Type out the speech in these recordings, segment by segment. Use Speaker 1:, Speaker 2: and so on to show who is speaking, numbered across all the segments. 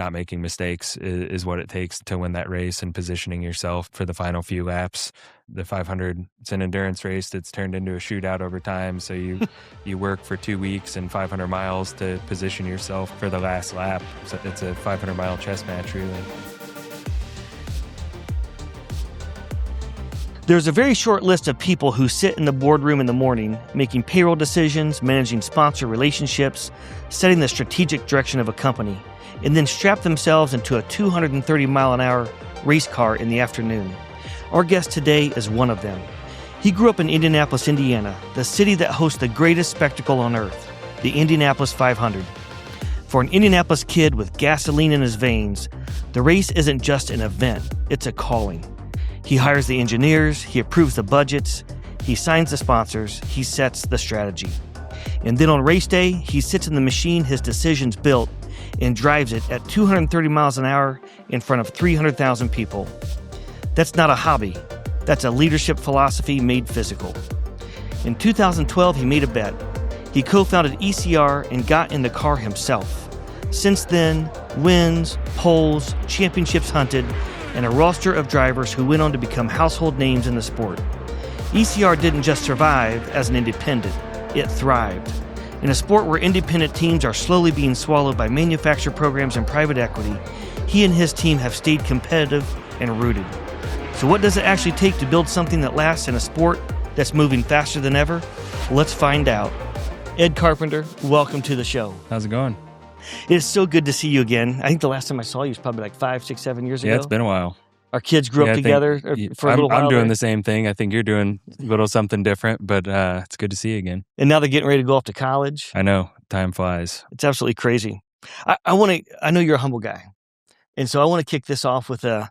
Speaker 1: not making mistakes is what it takes to win that race, and positioning yourself for the final few laps. The 500, it's an endurance race that's turned into a shootout over time. So you work for 2 weeks and 500 miles to position yourself for the last lap. So it's a 500-mile chess match, really.
Speaker 2: There's a very short list of people who sit in the boardroom in the morning, making payroll decisions, managing sponsor relationships, setting the strategic direction of a company, and then strap themselves into a 230-mile-an-hour race car in the afternoon. Our guest today is one of them. He grew up in Indianapolis, Indiana, the city that hosts the greatest spectacle on earth, the Indianapolis 500. For an Indianapolis kid with gasoline in his veins, the race isn't just an event, it's a calling. He hires the engineers, he approves the budgets, he signs the sponsors, he sets the strategy. And then on race day, he sits in the machine his decisions built and drives it at 230 miles an hour in front of 300,000 people. That's not a hobby. That's a leadership philosophy made physical. In 2012, he made a bet. He co-founded ECR and got in the car himself. Since then, wins, poles, championships hunted, and a roster of drivers who went on to become household names in the sport. ECR didn't just survive as an independent, it thrived. In a sport where independent teams are slowly being swallowed by manufacturer programs and private equity, he and his team have stayed competitive and rooted. So what does it actually take to build something that lasts in a sport that's moving faster than ever? Let's find out. Ed Carpenter, welcome to the show.
Speaker 1: How's it going?
Speaker 2: It is so good to see you again. I think the last time I saw you was probably like 5, 6, 7 years ago.
Speaker 1: Yeah, it's been a while.
Speaker 2: Our kids grew up together for a little while.
Speaker 1: I'm doing
Speaker 2: there.
Speaker 1: the same thing. I think you're doing a little something different, but it's good to see you again.
Speaker 2: And now they're getting ready to go off to college.
Speaker 1: I know. Time flies.
Speaker 2: It's absolutely crazy. I know you're a humble guy. And so I want to kick this off with a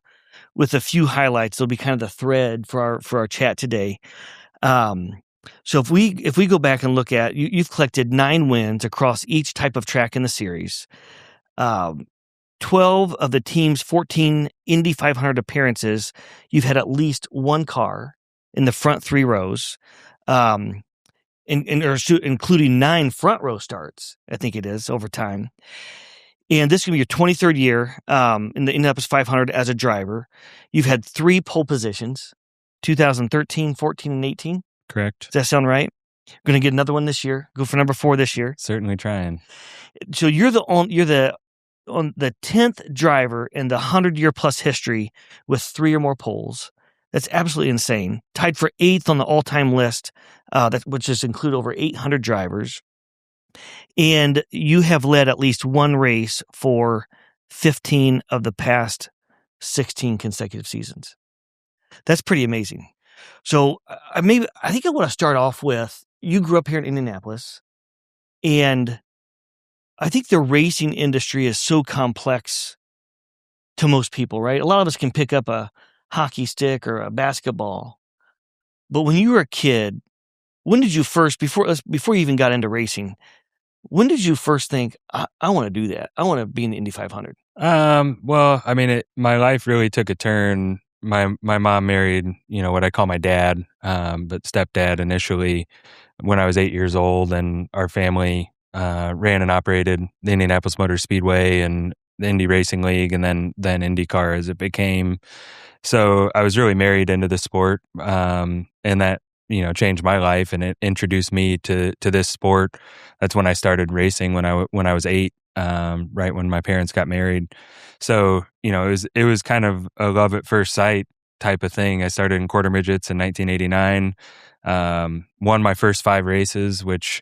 Speaker 2: few highlights. They'll be kind of the thread for our chat today. So if we go back and look at, you've collected 9 wins across each type of track in the series. 12 of the team's 14 Indy 500 appearances, you've had at least one car in the front 3 rows, including 9 front row starts, I think it is, over time. And this is going to be your 23rd year in the Indianapolis 500 as a driver. You've had 3 pole positions, 2013, 14, and 18.
Speaker 1: Correct.
Speaker 2: Does that sound right? You're going to get another one this year. Go for number 4 this year.
Speaker 1: Certainly trying.
Speaker 2: So you're the 10th driver in the 100-year plus history with 3 or more poles. That's absolutely insane. Tied for 8th on the all-time list, which is include over 800 drivers. And you have led at least one race for 15 of the past 16 consecutive seasons. That's pretty amazing. So I think I want to start off with, you grew up here in Indianapolis, and I think the racing industry is so complex to most people, right? A lot of us can pick up a hockey stick or a basketball. But when you were a kid, when did you first, before you even got into racing, when did you first think, I want to do that? I want to be in the Indy 500?
Speaker 1: Well, I mean, my life really took a turn. My mom married, what I call my dad, but stepdad initially when I was 8 years old, and our family ran and operated the Indianapolis Motor Speedway and the Indy Racing League, and then IndyCar as it became. So I was really married into the sport, and that changed my life, and it introduced me to this sport. That's when I started racing when I was 8, right when my parents got married. So it was kind of a love at first sight type of thing. I started in quarter midgets in 1989, won my first 5 races, which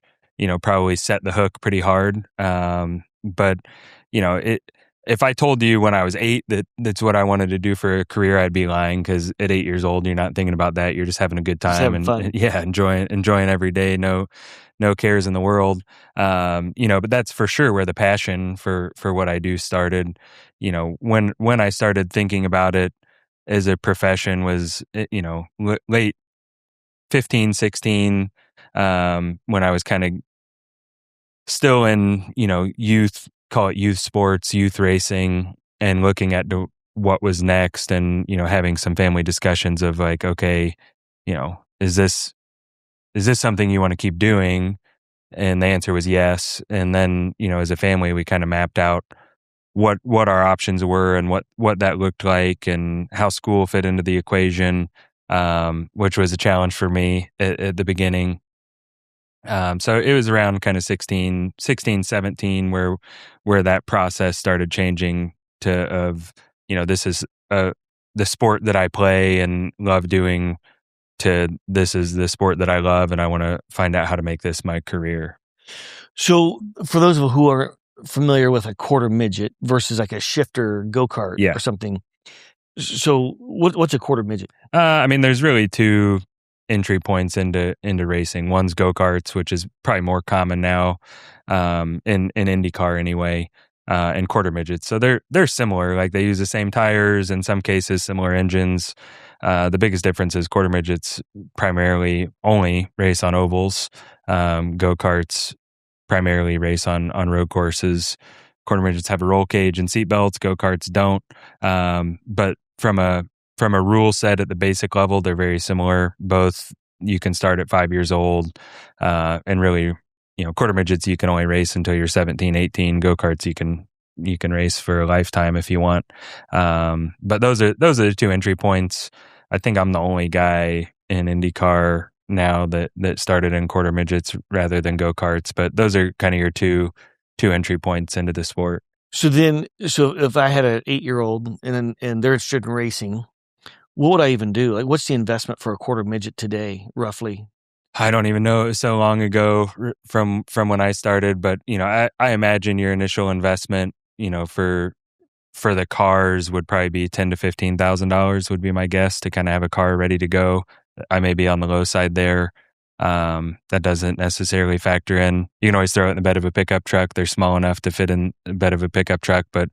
Speaker 1: probably set the hook pretty hard. But if I told you when I was 8 that's what I wanted to do for a career, I'd be lying, because at 8 years old, you're not thinking about that. You're just having a good time and
Speaker 2: fun.
Speaker 1: Yeah, enjoying every day. No cares in the world. But that's for sure where the passion for what I do started. When I started thinking about it as a profession was, late 15, 16, when I was kind of still in, youth, call it youth sports, youth racing, and looking at what was next, and having some family discussions of like, okay, is this something you want to keep doing? And the answer was yes. And then as a family, we kind of mapped out what our options were and what that looked like and how school fit into the equation, which was a challenge for me at the beginning. So it was around kind of 16, 17 where that process started changing this is the sport that I play and love doing, to this is the sport that I love and I want to find out how to make this my career.
Speaker 2: So for those of who are familiar with a quarter midget versus like a shifter go-kart
Speaker 1: Yeah.
Speaker 2: or something, so what's a quarter midget?
Speaker 1: I mean, there's really two entry points into racing. One's go-karts, which is probably more common now, in IndyCar anyway, and quarter midgets. So they're similar. Like they use the same tires, in some cases similar engines. The biggest difference is quarter midgets primarily only race on ovals. Go-karts primarily race on road courses. Quarter midgets have a roll cage and seat belts. Go-karts don't. But from a rule set at the basic level, they're very similar. Both you can start at 5 years old, and really, quarter midgets you can only race until you're 17, 18. Go-karts you can race for a lifetime if you want. But those are the two entry points. I think I'm the only guy in IndyCar now that started in quarter midgets rather than go-karts. But those are kind of your two entry points into the sport.
Speaker 2: So if I had an 8-year-old and they're interested in racing, what would I even do? Like, what's the investment for a quarter midget today, roughly?
Speaker 1: I don't even know. It was so long ago from when I started, but I imagine your initial investment, for the cars would probably be $10,000 to $15,000 would be my guess, to kind of have a car ready to go. I may be on the low side there. That doesn't necessarily factor in. You can always throw it in the bed of a pickup truck. They're small enough to fit in the bed of a pickup truck, but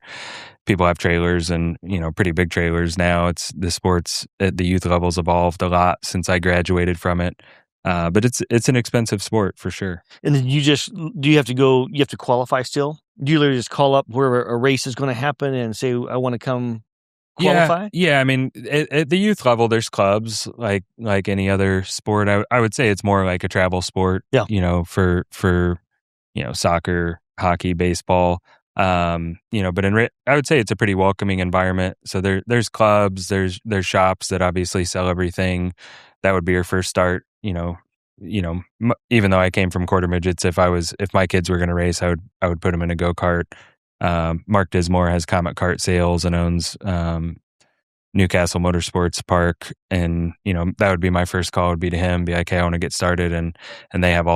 Speaker 1: people have trailers and, pretty big trailers now. It's the sports at the youth levels evolved a lot since I graduated from it. But it's an expensive sport for sure.
Speaker 2: And then you have to qualify still? Do you literally just call up where a race is going to happen and say, I want to come qualify?
Speaker 1: Yeah. I mean, at the youth level, there's clubs like any other sport. I would say it's more like a travel sport.
Speaker 2: Yeah.
Speaker 1: For soccer, hockey, baseball. But I would say it's a pretty welcoming environment. So there's clubs, there's shops that obviously sell everything. That would be your first start. Even though I came from quarter midgets, if my kids were going to race, I would put them in a go-kart. Mark Dismore has Comet Kart Sales and owns Newcastle Motorsports Park, and that would be my first call. Would be to him, be like, hey, I want to get started, and they have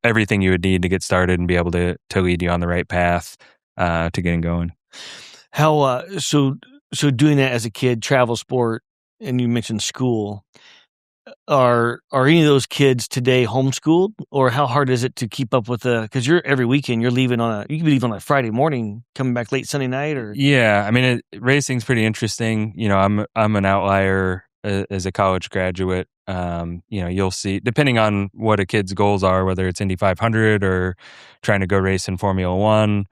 Speaker 1: everything you would need to get started and be able to lead you on the right path to getting going.
Speaker 2: How so doing that as a kid, travel sport, and you mentioned school. Are any of those kids today homeschooled, or how hard is it to keep up with because you're every weekend you can leave on a Friday morning, coming back late Sunday night, or?
Speaker 1: Yeah, I mean, racing's pretty interesting. I'm an outlier as a college graduate. You'll see, depending on what a kid's goals are, whether it's Indy 500 or trying to go race in Formula One.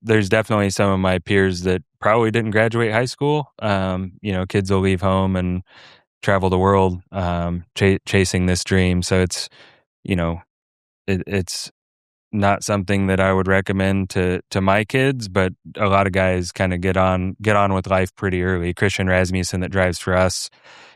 Speaker 1: There's definitely some of my peers that probably didn't graduate high school. Kids will leave home and travel the world, chasing this dream. So it's, it's not something that I would recommend to my kids, but a lot of guys kind of get on with life pretty early. Christian Rasmussen that drives for us,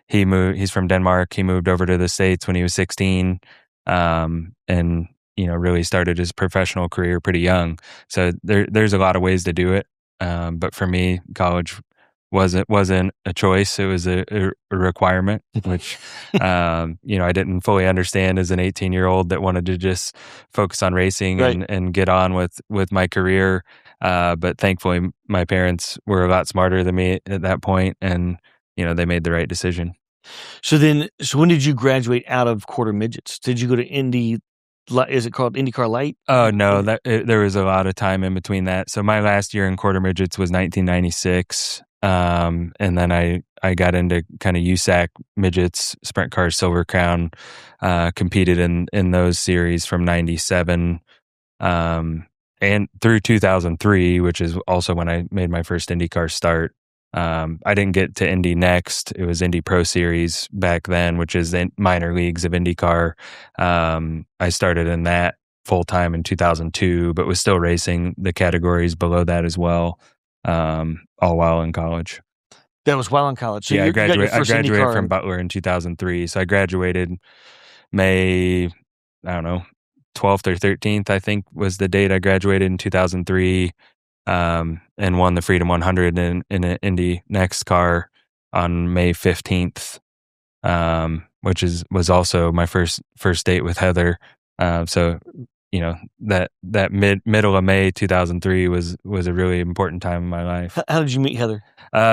Speaker 1: he's from Denmark. He moved over to the States when he was 16, and really started his professional career pretty young. So there's a lot of ways to do it. But for me, college wasn't a choice. It was a requirement, which, I didn't fully understand as an 18-year-old that wanted to just focus on racing and get on with my career. But thankfully my parents were a lot smarter than me at that point, and, they made the right decision.
Speaker 2: So when did you graduate out of quarter midgets? Did you go to Indy? Is it called IndyCar Light?
Speaker 1: Oh, no, there was a lot of time in between that. So my last year in quarter midgets was 1996. And then I got into kind of USAC midgets, Sprint Cars, Silver Crown, competed in those series from 97, and through 2003, which is also when I made my first IndyCar start. I didn't get to Indy next. It was Indy Pro Series back then, which is the minor leagues of IndyCar. I started in that full-time in 2002, but was still racing the categories below that as well, all while in college.
Speaker 2: That was while in college. So
Speaker 1: Yeah,
Speaker 2: you got your
Speaker 1: I
Speaker 2: first
Speaker 1: graduated
Speaker 2: IndyCar.
Speaker 1: from Butler in 2003. So I graduated May, I don't know, 12th or 13th, I think was the date I graduated in 2003, and won the Freedom 100 in an Indy next car on May 15th, which was also my first date with Heather. So, you know, that middle of May 2003 was a really important time in my life.
Speaker 2: How did you meet Heather?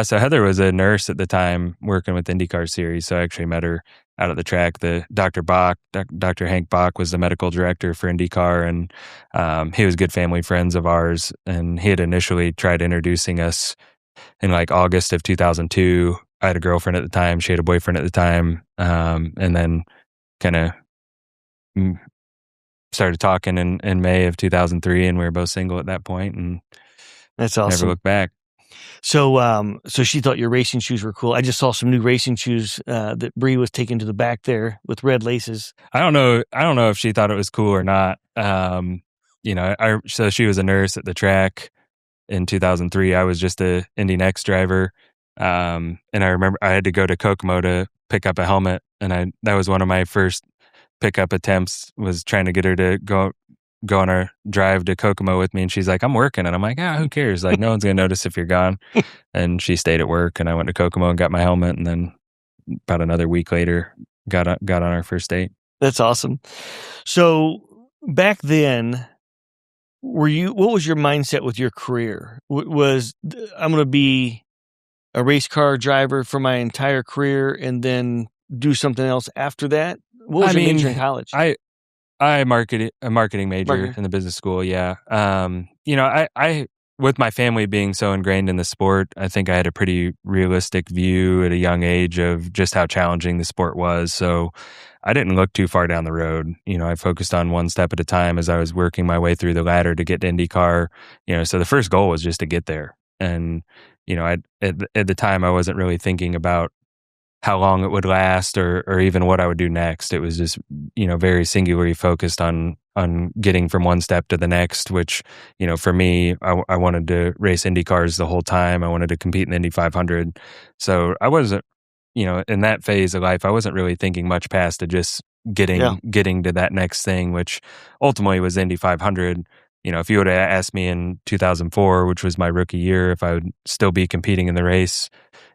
Speaker 1: So Heather was a nurse at the time working with IndyCar series. So I actually met her out at the track. The Dr. Hank Bach was the medical director for IndyCar, and he was good family friends of ours. And he had initially tried introducing us in like August of 2002. I had a girlfriend at the time. She had a boyfriend at the time. And then kind of started talking in May of 2003, and we were both single at that point, and
Speaker 2: that's awesome.
Speaker 1: Never looked back.
Speaker 2: So, so she thought your racing shoes were cool. I just saw some new racing shoes that Bree was taking to the back there with red laces.
Speaker 1: I don't know if she thought it was cool or not. So she was a nurse at the track in 2003. I was just a Indy Next driver, and I remember I had to go to Kokomo to pick up a helmet, and that was one of my first pickup attempts. Was trying to get her to go on our drive to Kokomo with me, and she's like, "I'm working," and I'm like, "Who cares? Like, no one's gonna notice if you're gone." And she stayed at work, and I went to Kokomo and got my helmet, and then about another week later, got on our first date.
Speaker 2: That's awesome. So back then, what was your mindset with your career? Was I'm going to be a race car driver for my entire career and then do something else after that? What was your major in college?
Speaker 1: I marketed a marketing major in the business school. Yeah. I with my family being so ingrained in the sport, I think I had a pretty realistic view at a young age of just how challenging the sport was. So I didn't look too far down the road. I focused on one step at a time as I was working my way through the ladder to get to IndyCar. So the first goal was just to get there. And, at the time I wasn't really thinking about how long it would last or even what I would do next. It was just, very singularly focused on getting from one step to the next, which, for me, I wanted to race Indy cars the whole time. I wanted to compete in the Indy 500. So I wasn't, in that phase of life, I wasn't really thinking much past to just getting to that next thing, which ultimately was Indy 500. If you would have asked me in 2004, which was my rookie year, if I would still be competing in the race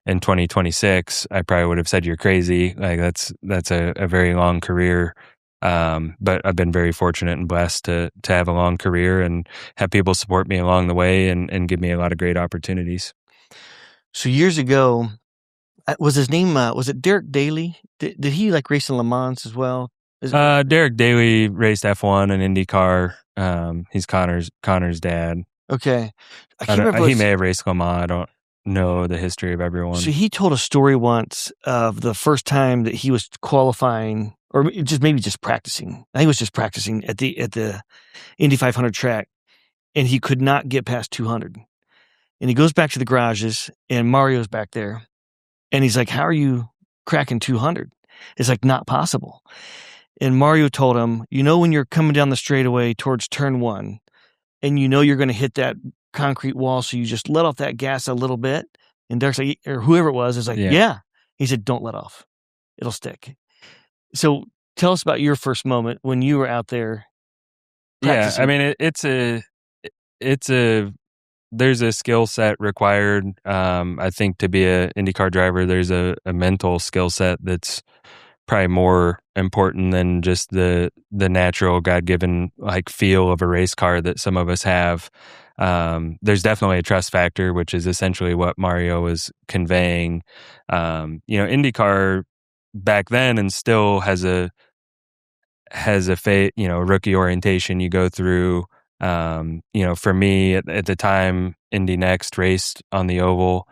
Speaker 1: in 2026, I probably would have said you're crazy. Like that's a very long career. But I've been very fortunate and blessed to have a long career and have people support me along the way and give me a lot of great opportunities.
Speaker 2: So years ago, was his name, was it Derek Daly? Did he race in Le Mans as well?
Speaker 1: Derek Daly raced F1 and IndyCar. He's Connor's dad.
Speaker 2: Okay.
Speaker 1: I can't remember. He may have raced Le Mans. I don't know the history of everyone.
Speaker 2: So he told a story once of the first time that he was qualifying, or maybe just practicing. I think it was just practicing at the Indy 500 track, and he could not get past 200. And he goes back to the garages, and Mario's back there, and he's like, "How are you cracking 200?" It's not possible. And Mario told him, when you're coming down the straightaway towards turn 1, and you're going to hit that concrete wall, so you just let off that gas a little bit. And Derek's like, or whoever it was, is like, yeah. He said, "Don't let off. It'll stick." So tell us about your first moment when you were out there practicing.
Speaker 1: Yeah, I mean, there's a skill set required. I think to be a IndyCar driver, there's a mental skill set that's probably more important than just the natural God-given feel of a race car that some of us have. There's definitely a trust factor, which is essentially what Mario was conveying. IndyCar back then and still has a rookie orientation you go through. For me at the time, Indy Next raced on the oval,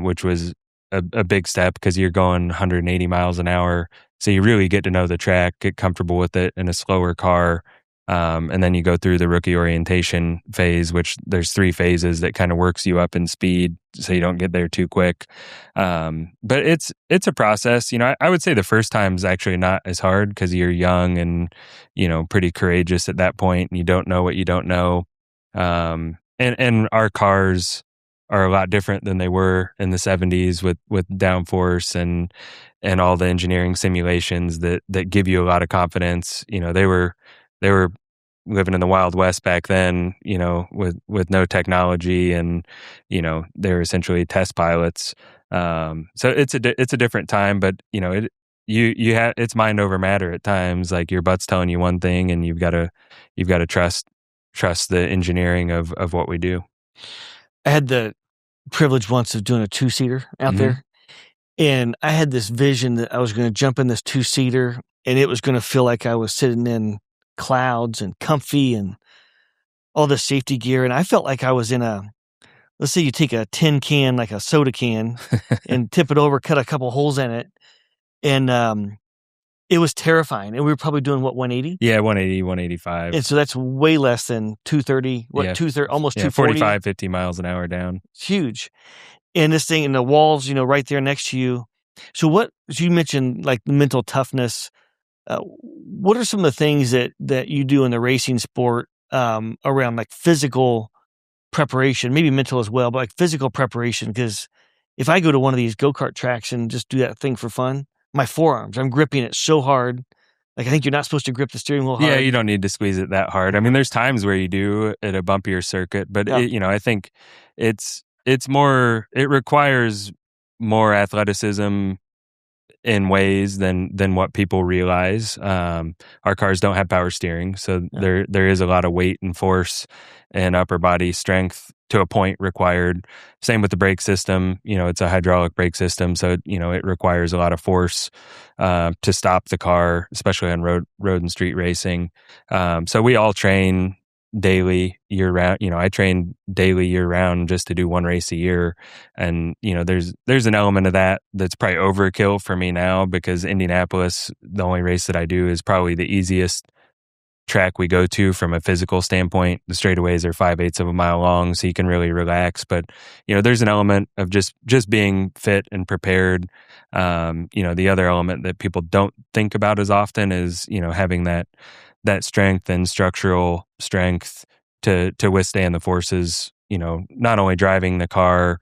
Speaker 1: which was a big step because you're going 180 miles an hour. So you really get to know the track, get comfortable with it in a slower car. And then you go through the rookie orientation phase, which there's 3 phases that kind of works you up in speed so you don't get there too quick. But it's a process. I would say the first time is actually not as hard because you're young and, pretty courageous at that point, and you don't know what you don't know. And our cars are a lot different than they were in the 70s with downforce and all the engineering simulations that give you a lot of confidence. They were living in the Wild West back then, with no technology, and they're essentially test pilots. So it's a different time, but you have, it's mind over matter at times. Like, your butt's telling you one thing, and you've got to trust the engineering of what we do.
Speaker 2: I had the privilege once of doing a 2-seater out there, and I had this vision that I was going to jump in this 2-seater, and it was going to feel like I was sitting in clouds and comfy and all this safety gear. And I felt like I was in let's say you take a tin can, like a soda can, and tip it over, cut a couple holes in it. And it was terrifying. And we were probably doing, what, 180?
Speaker 1: Yeah, 180, 185.
Speaker 2: And so that's way less than 230, almost 240.
Speaker 1: 45, 50 miles an hour down.
Speaker 2: It's huge. And this thing, and the walls, right there next to you. So you mentioned, like, the mental toughness. What are some of the things that you do in the racing sport around, like, physical preparation, maybe mental as well, but like physical preparation? Because if I go to one of these go-kart tracks and just do that thing for fun, my forearms, I'm gripping it so hard. Like, I think you're not supposed to grip the steering wheel hard.
Speaker 1: Yeah, you don't need to squeeze it that hard. I mean, there's times where you do at a bumpier circuit, but I think it's more, it requires more athleticism in ways than what people realize. Our cars don't have power steering, so there is a lot of weight and force and upper body strength to a point required. Same with the brake system. It's a hydraulic brake system, so it requires a lot of force to stop the car, especially on road and street racing. So we all train daily year round. I train daily year round just to do one race a year. And, there's an element of that that's probably overkill for me now, because Indianapolis, the only race that I do, is probably the easiest track we go to from a physical standpoint. The straightaways are 5/8 of a mile long, so you can really relax. But, there's an element of just being fit and prepared. The other element that people don't think about as often is, having that strength and structural strength to withstand the forces, not only driving the car,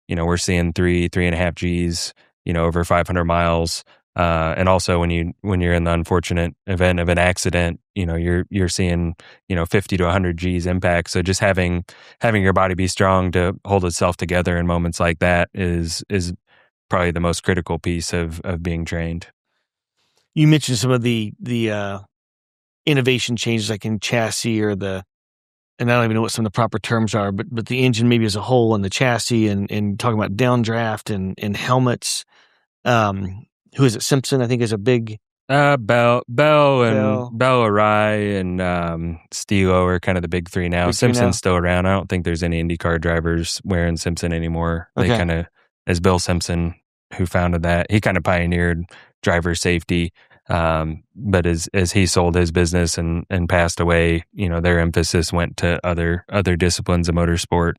Speaker 1: we're seeing 3.5 Gs, over 500 miles. And also when you're in the unfortunate event of an accident, you're seeing, 50 to 100 Gs impact. So just having your body be strong to hold itself together in moments like that is probably the most critical piece of being trained.
Speaker 2: You mentioned some of the innovation changes, like in chassis, and I don't even know what some of the proper terms are, but the engine maybe as a whole, and the chassis, and talking about downdraft and helmets. Who is it? Simpson, I think, is a big
Speaker 1: Bell O'Reilly and Stilo are kind of the big three now. Simpson's still around. I don't think there's any IndyCar drivers wearing Simpson anymore. Okay. They kind of, as Bill Simpson, who founded that, he kind of pioneered driver safety. But as he sold his business and passed away, their emphasis went to other disciplines of motorsport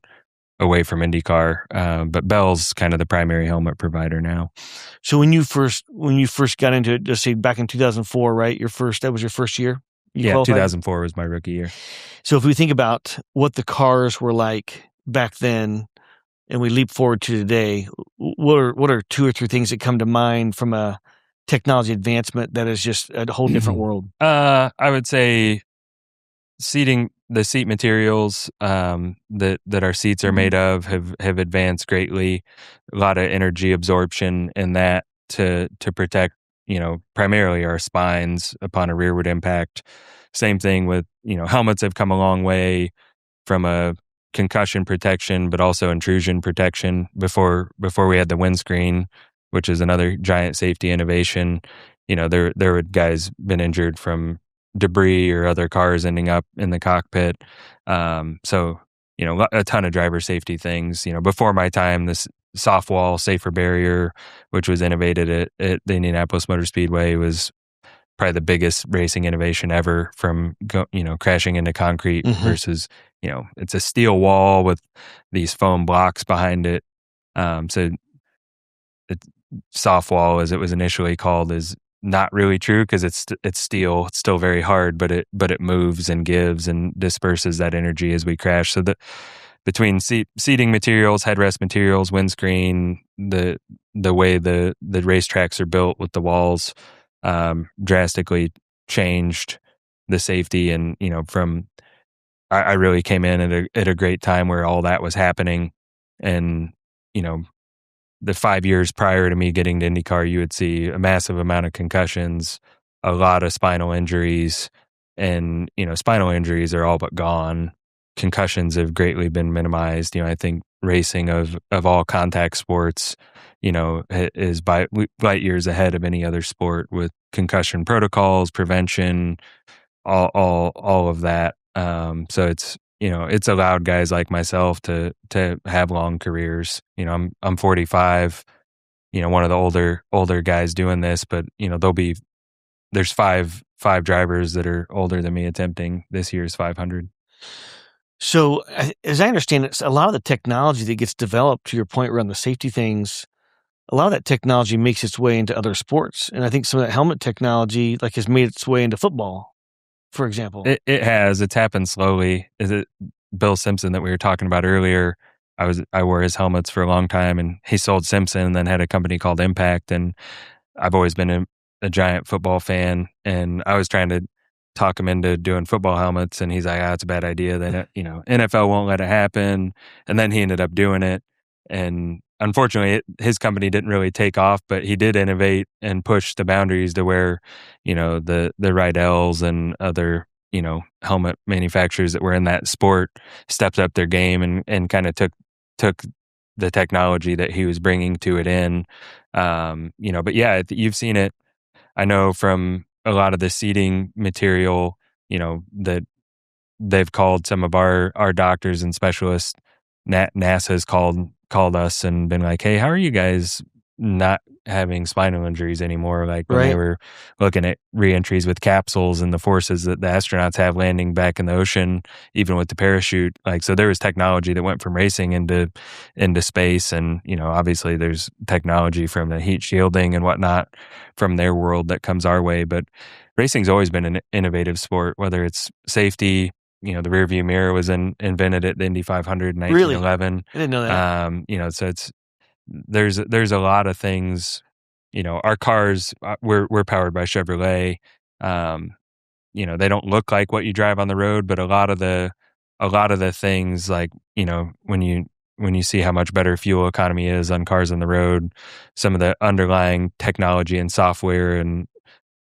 Speaker 1: away from IndyCar. But Bell's kind of the primary helmet provider now.
Speaker 2: So when you first got into it, just say back in 2004, right? That was your first year?
Speaker 1: Yeah, qualified? 2004 was my rookie year.
Speaker 2: So if we think about what the cars were like back then, and we leap forward to today, what are 2 or 3 things that come to mind from a technology advancement that is just a whole different world?
Speaker 1: I would say the seat materials that our seats are made of have advanced greatly. A lot of energy absorption in that to protect, primarily our spines upon a rearward impact. Same thing with, helmets have come a long way from a concussion protection, but also intrusion protection. Before we had the windscreen, which is another giant safety innovation, there were guys been injured from debris or other cars ending up in the cockpit. So, a ton of driver safety things. Before my time, this soft wall safer barrier, which was innovated at the Indianapolis Motor Speedway, was probably the biggest racing innovation ever, from crashing into concrete versus, it's a steel wall with these foam blocks behind it. So it, soft wall, as it was initially called, is not really true because it's steel. It's still very hard, but it moves and gives and disperses that energy as we crash. So between seating materials, headrest materials, windscreen, the way the racetracks are built with the walls, drastically changed the safety. And I really came in at a great time where all that was happening. And the 5 years prior to me getting to IndyCar, you would see a massive amount of concussions, a lot of spinal injuries, and spinal injuries are all but gone. Concussions have greatly been minimized. I think racing of all contact sports, is by light years ahead of any other sport with concussion protocols, prevention, all of that. So it's allowed guys like myself to have long careers. I'm 45, one of the older guys doing this, but there's five drivers that are older than me attempting this year's 500.
Speaker 2: So, as I understand it, a lot of the technology that gets developed, to your point around the safety things, a lot of that technology makes its way into other sports. And I think some of that helmet technology has made its way into football, for example.
Speaker 1: It has. It's happened slowly. Is it Bill Simpson that we were talking about earlier? I wore his helmets for a long time, and he sold Simpson and then had a company called Impact. And I've always been a giant football fan, and I was trying to talk him into doing football helmets, and he's like, it's a bad idea. That NFL won't let it happen. And then he ended up doing it, and unfortunately, his company didn't really take off, but he did innovate and push the boundaries to where, the Rydell's and other, helmet manufacturers that were in that sport stepped up their game and kind of took the technology that he was bringing to it in. But yeah, you've seen it. I know from a lot of the seating material, that they've called some of our doctors and specialists. NASA's called us and been like, hey, how are you guys not having spinal injuries anymore? Like when they were looking at reentries with capsules and the forces that the astronauts have landing back in the ocean, even with the parachute. So there was technology that went from racing into space. And, obviously there's technology from the heat shielding and whatnot from their world that comes our way. But racing's always been an innovative sport, whether it's safety. The rear view mirror was invented at the Indy 500 in 1911.
Speaker 2: Really? I didn't know that.
Speaker 1: So there's a lot of things. Our cars, we're powered by Chevrolet. They don't look like what you drive on the road, but a lot of the things, when you see how much better fuel economy is on cars on the road, some of the underlying technology and software, and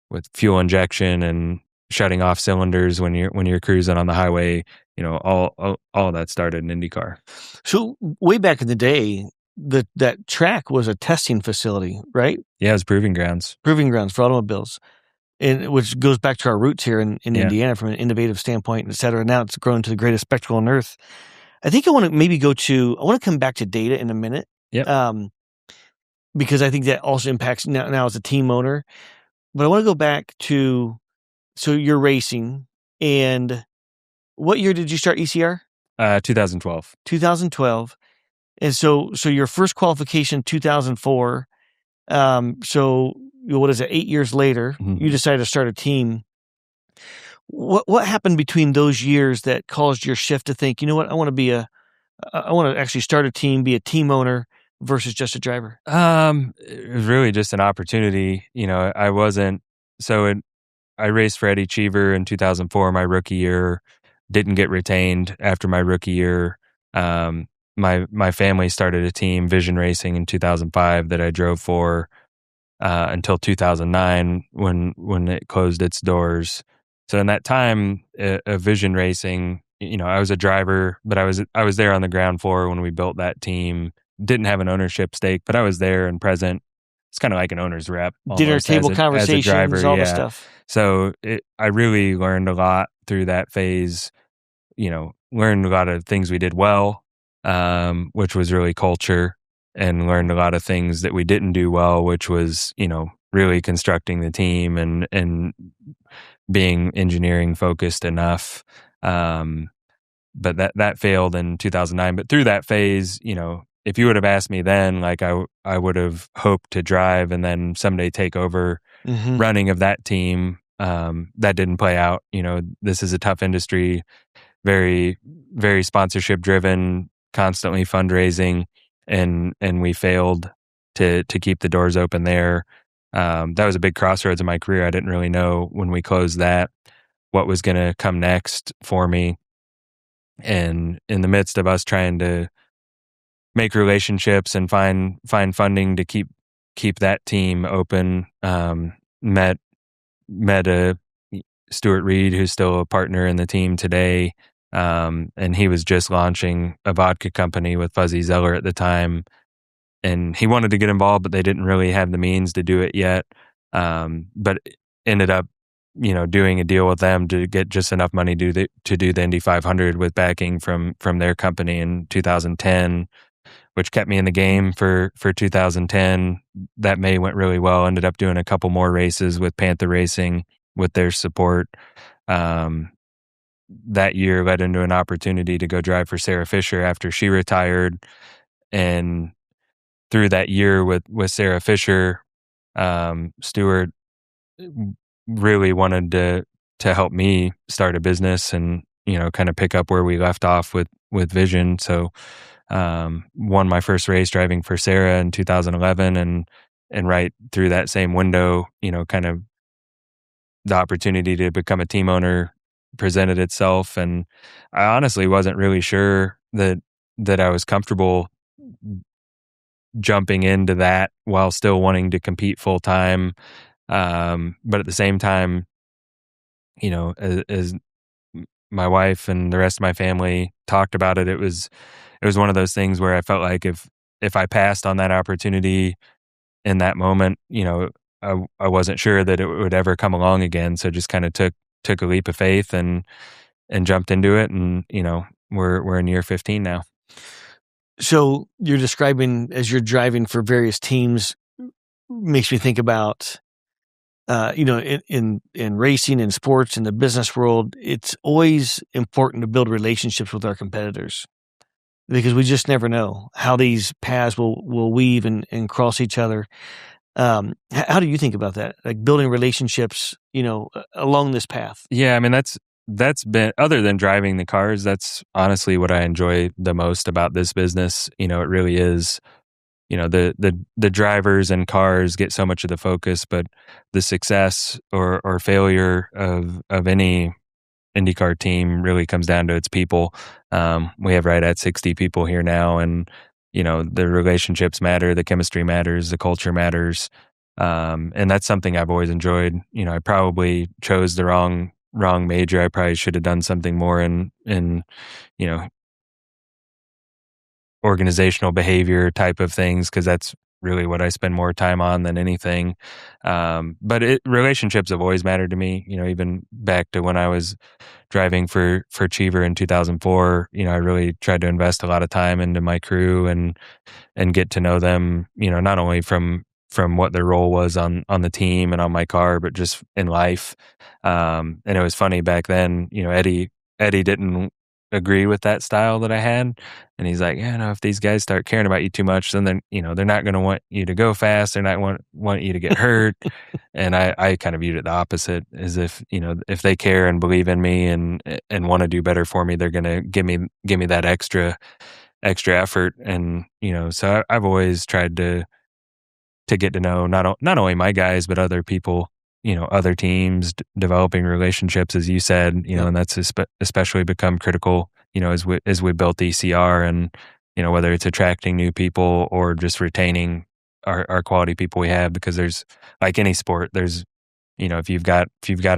Speaker 1: with fuel injection and shutting off cylinders when you're cruising on the highway, all of that started in IndyCar.
Speaker 2: So way back in the day, that track was a testing facility, right?
Speaker 1: Yeah, it was proving grounds
Speaker 2: For automobiles, and which goes back to our roots here in Indiana from an innovative standpoint, et cetera. Now it's grown to the greatest spectacle on earth. I think I want to come back to data in a minute.
Speaker 1: Yeah.
Speaker 2: Because I think that also impacts now as a team owner. But I want to go back to, so you're racing, and what year did you start ECR?
Speaker 1: 2012.
Speaker 2: 2012. And so your first qualification, 2004. So what is it? 8 years later, you decided to start a team. What happened between those years that caused your shift to think, you know what, I want to actually start a team, be a team owner versus just a driver?
Speaker 1: It was really just an opportunity. I raced for Eddie Cheever in 2004, my rookie year. Didn't get retained after my rookie year. My family started a team, Vision Racing, in 2005 that I drove for until 2009 when it closed its doors. So in that time, a Vision Racing, I was a driver, but I was there on the ground floor when we built that team. Didn't have an ownership stake, but I was there and present. It's kind of like an owner's rep.
Speaker 2: Dinner table conversations,
Speaker 1: driver,
Speaker 2: all the stuff.
Speaker 1: So I really learned a lot through that phase. Learned a lot of things we did well, which was really culture, and learned a lot of things that we didn't do well, which was, really constructing the team and being engineering focused enough. But that failed in 2009. But through that phase, if you would have asked me then, like I would have hoped to drive and then someday take over running of that team. That didn't play out. This is a tough industry, very, very sponsorship driven, constantly fundraising, and we failed to keep the doors open there. That was a big crossroads in my career. I didn't really know when we closed that what was going to come next for me. And in the midst of us trying to make relationships and find funding to keep that team open, met a Stuart Reed, who's still a partner in the team today. And he was just launching a vodka company with Fuzzy Zeller at the time. And he wanted to get involved, but they didn't really have the means to do it yet. But ended up, doing a deal with them to get just enough money to do the Indy 500 with backing from their company in 2010, which kept me in the game for 2010. That May went really well. Ended up doing a couple more races with Panther Racing with their support. That year led into an opportunity to go drive for Sarah Fisher after she retired. And through that year with Sarah Fisher, Stuart really wanted to help me start a business and, kind of pick up where we left off with Vision. So, won my first race driving for Sarah in 2011, and right through that same window, kind of the opportunity to become a team owner presented itself. And I honestly wasn't really sure that I was comfortable jumping into that while still wanting to compete full time. But at the same time, as my wife and the rest of my family talked about it, it was one of those things where I felt like if I passed on that opportunity in that moment, I wasn't sure that it would ever come along again. So just kind of took a leap of faith and jumped into it. And, we're in year 15 now.
Speaker 2: So you're describing as you're driving for various teams, makes me think about, in racing and sports in the business world, it's always important to build relationships with our competitors, because we just never know how these paths will weave and cross each other. How do you think about that? Like building relationships, along this path?
Speaker 1: Yeah, I mean, that's been, other than driving the cars, that's honestly what I enjoy the most about this business. It really is, the drivers and cars get so much of the focus, but the success or failure of any IndyCar team really comes down to its people. We have right at 60 people here now, and the relationships matter, the chemistry matters, the culture matters, and that's something I've always enjoyed. I probably chose the wrong major. I probably should have done something more in organizational behavior type of things, because that's really what I spend more time on than anything. But relationships have always mattered to me, even back to when I was driving for Cheever in 2004. I really tried to invest a lot of time into my crew and get to know them, not only from what their role was on the team and on my car, but just in life. And it was funny back then, Eddie didn't agree with that style that I had. And he's like, yeah, no, if these guys start caring about you too much, then they're not going to want you to go fast. They're not want you to get hurt. And I kind of viewed it the opposite, as if they care and believe in me and want to do better for me, they're going to give me that extra effort. And so I've always tried to get to know not only my guys, but other people, other teams, developing relationships, as you said, and that's especially become critical, as we built ECR, and, whether it's attracting new people or just retaining our quality people we have, because there's, like any sport, there's, if you've got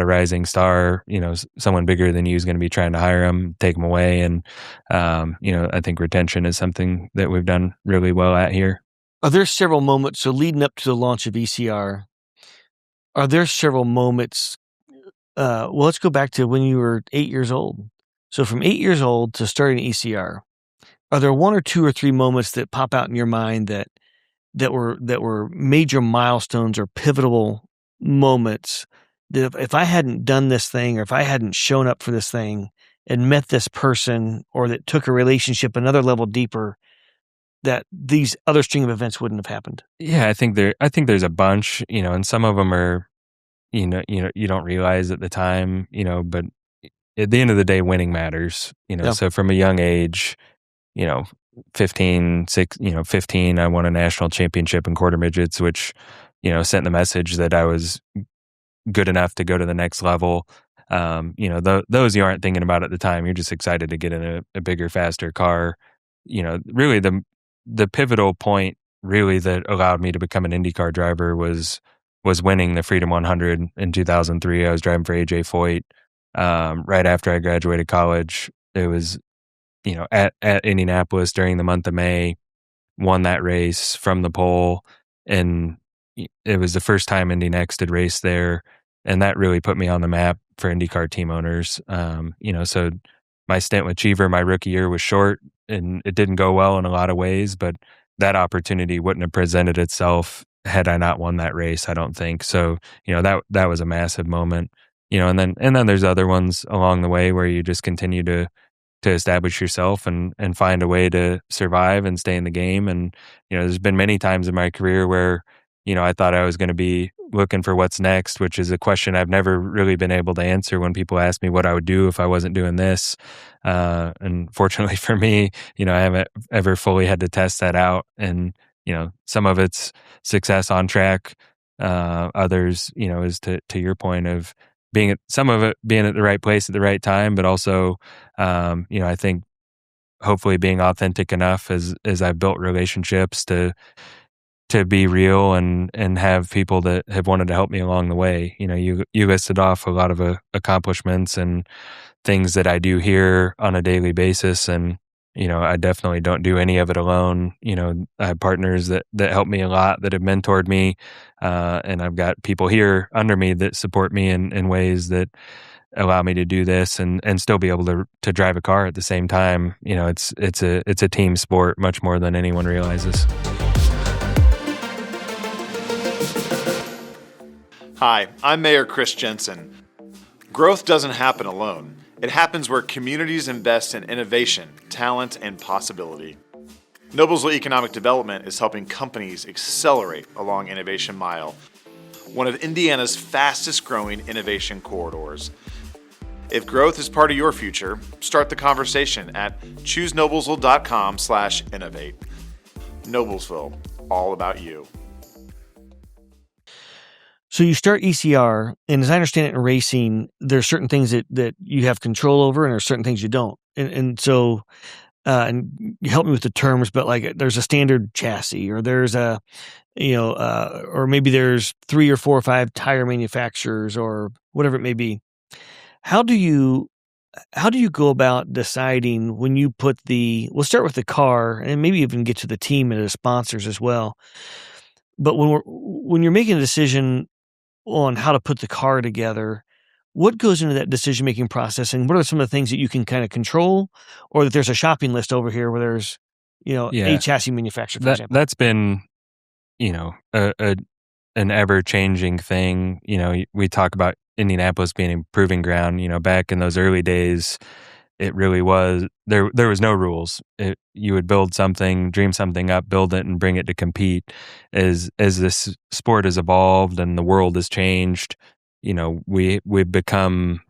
Speaker 1: a rising star, someone bigger than you is going to be trying to hire them, take them away. And, I think retention is something that we've done really well at here.
Speaker 2: Are there several moments, so leading up to the launch of ECR, are there several moments, well, let's go back to when you were 8 years old. So from 8 years old to starting ECR, are there one or two or three moments that pop out in your mind that that were major milestones or pivotal moments that if I hadn't done this thing, or if I hadn't shown up for this thing and met this person, or that took a relationship another level deeper, that these other string of events wouldn't have happened?
Speaker 1: Yeah, I think there's a bunch, and some of them are, you don't realize at the time, but at the end of the day, winning matters,
Speaker 2: Yeah.
Speaker 1: So from a young age, you know, 15, I won a national championship in quarter midgets, which, sent the message that I was good enough to go to the next level. Those you aren't thinking about at the time. You're just excited to get in a bigger, faster car. Really the pivotal point really that allowed me to become an IndyCar driver was winning the Freedom 100 in 2003. I was driving for AJ Foyt right after I graduated college. It was, at Indianapolis during the month of May, won that race from the pole, and it was the first time Indy Next had raced there, and that really put me on the map for IndyCar team owners. So my stint with Cheever, my rookie year, was short, and it didn't go well in a lot of ways, but that opportunity wouldn't have presented itself had I not won that race, I don't think. So, that was a massive moment. And then there's other ones along the way where you just continue to establish yourself and find a way to survive and stay in the game. And, there's been many times in my career where, I thought I was going to be looking for what's next, which is a question I've never really been able to answer when people ask me what I would do if I wasn't doing this. And fortunately for me, I haven't ever fully had to test that out. And, some of it's success on track. Others, is to your point of some of it being at the right place at the right time, but also, I think hopefully being authentic enough as I've built relationships to be real and have people that have wanted to help me along the way. You listed off a lot of accomplishments and things that I do here on a daily basis. And, I definitely don't do any of it alone. I have partners that help me a lot, that have mentored me. And I've got people here under me that support me in ways that allow me to do this and still be able to drive a car at the same time. It's a team sport much more than anyone realizes.
Speaker 3: Hi, I'm Mayor Chris Jensen. Growth doesn't happen alone. It happens where communities invest in innovation, talent, and possibility. Noblesville Economic Development is helping companies accelerate along Innovation Mile, one of Indiana's fastest growing innovation corridors. If growth is part of your future, start the conversation at choosenoblesville.com/innovate. Noblesville, all about you.
Speaker 2: So you start ECR, and as I understand it in racing, there's certain things that you have control over, and there's certain things you don't. And so, and you help me with the terms, but like there's a standard chassis, or there's a, or maybe there's 3 or 4 or 5 tire manufacturers, or whatever it may be. How do you go about deciding when you put we'll start with the car, and maybe even get to the team and the sponsors as well. But when you're making a decision on how to put the car together, what goes into that decision-making process, and what are some of the things that you can kind of control, or that there's a shopping list over here where there's, a chassis manufacturer, for example?
Speaker 1: That's been, an ever-changing thing. We talk about Indianapolis being a proving ground. Back in those early days, it really was, there was no rules. You would build something, dream something up, build it, and bring it to compete. As this sport has evolved and the world has changed, we've become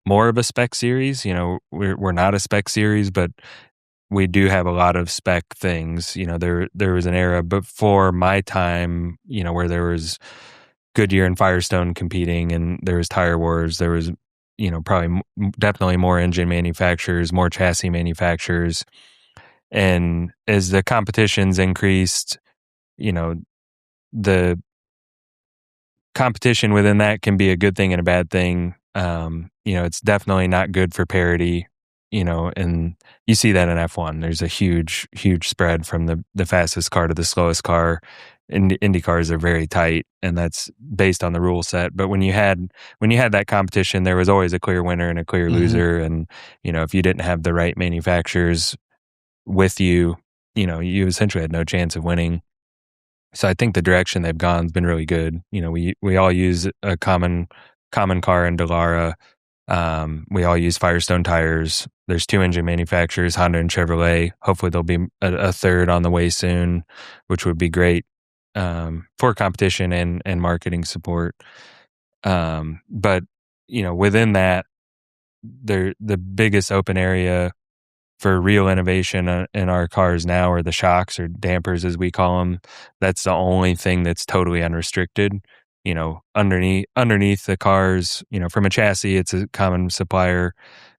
Speaker 1: more of a spec series. We're not a spec series, but we do have a lot of spec things. There was an era before my time, where there was Goodyear and Firestone competing, and there was Tire Wars. There was probably definitely more engine manufacturers, more chassis manufacturers. And as the competitions increased, the competition within that can be a good thing and a bad thing. It's definitely not good for parity, and you see that in F1. There's a huge, huge spread from the fastest car to the slowest car. Indy cars are very tight, and that's based on the rule set. But when you had that competition, there was always a clear winner and a clear loser. And if you didn't have the right manufacturers with you, you essentially had no chance of winning. So I think the direction they've gone has been really good. We all use a common car in Dallara. We all use Firestone tires. There's 2 engine manufacturers, Honda and Chevrolet. Hopefully there'll be a third on the way soon, which would be great for competition and marketing support. But within that, the biggest open area for real innovation in our cars now are the shocks, or dampers as we call them. That's the only thing that's totally unrestricted. Underneath the cars, from a chassis, it's a common supplier,